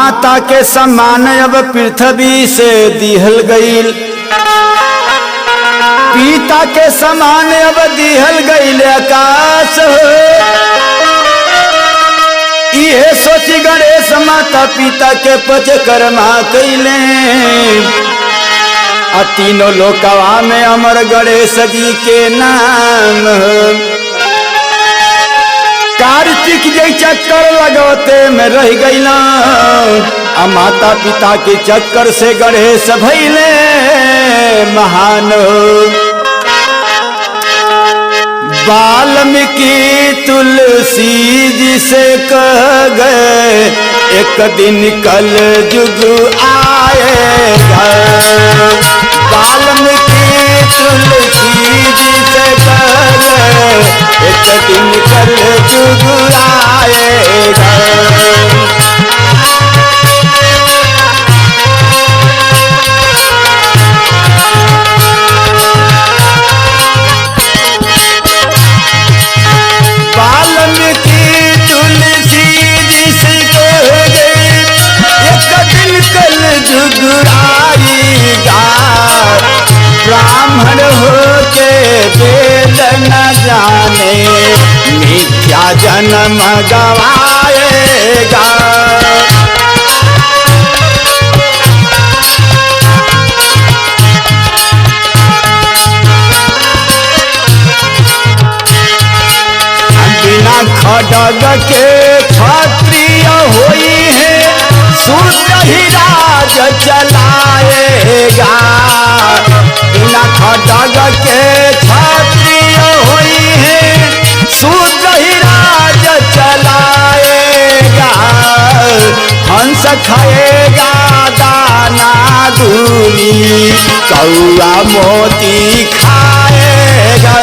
माता के समान अब पृथ्वी से दिहल गईल, पिता के समान अब दिहल गईल आकाश। ये सोची गणेश माता पिता के पचकर्मा कैले, तीनों लोकवा में अमर गणेश जी के नाम। कार्तिक जी चक्कर लगौते में रह गईला, माता पिता के चक्कर से गणेश भइले महान। वाल्मीकि तुलसी जी से कह गए एक दिन कल युग आएगा। वाल्मीकि तुलसी जी से कह गए एक दिन कल युग आएगा। ब्राह्मण होके वेद न जाने मिथ्या जन्म गवाएगा। बिना खड्ग के क्षत्रिय होई है, शूद्र ही राज चलाएगा। बिना खड्ग के क्षत्रिय होई है, शूद्र ही राज चलाएगा। हंस खाएगा दाना दूनी, कौआ मोती खाएगा।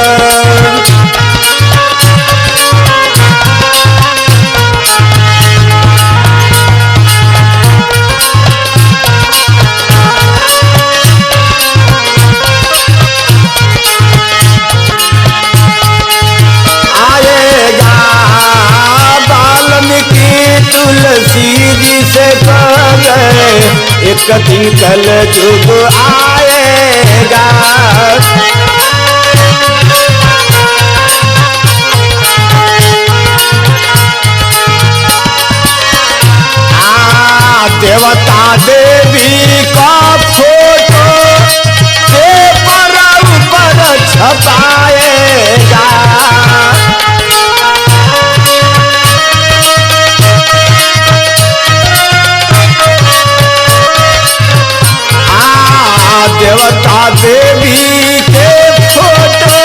तुलसी जी से कह गए एक दिन कल युग आएगा। देवता देवी का फोटो पेपर ऊपर छपाएगा। देवता देवी के फोटो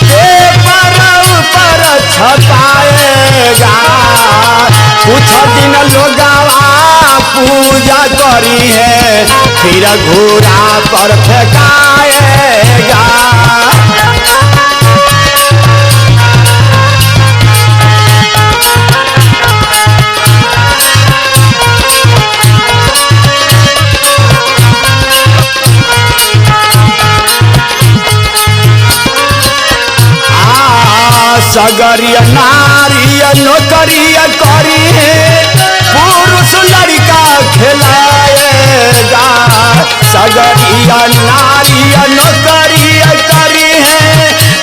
पेपर ऊपर छपाएगा। कुछ दिन लोगवा पूजा करी है, फिर घोड़ा पर फेंकाएगा। सगरिया नारिया नौकरिया करी है, पुरुष लड़का खिलाएगा। सगरिया नारिया नौकरिया करी है,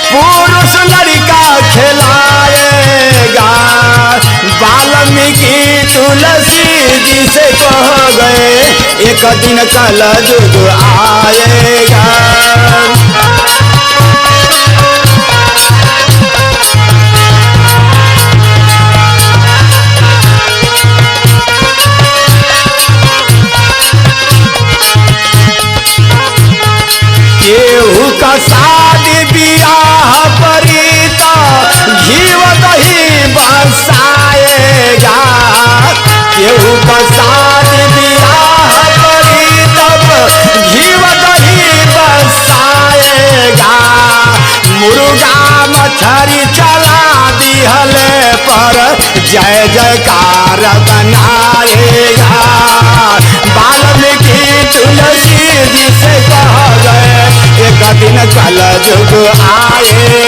पुरुष लड़का खिलाएगा। वाल्मीकि तुलसी जी से कह गए एक दिन कल युग आएगा। केहू का शादी बियाह परीता घीव दही बरसाएगा। केहू का शादी बियाह परी तब घीव दही बरसाएगा। मुर्गा मछली चला दिहले पर जय जयकार बनाएगा। वाल्मीकि तुलसी जी से कह गए एक दिन कल युग आए।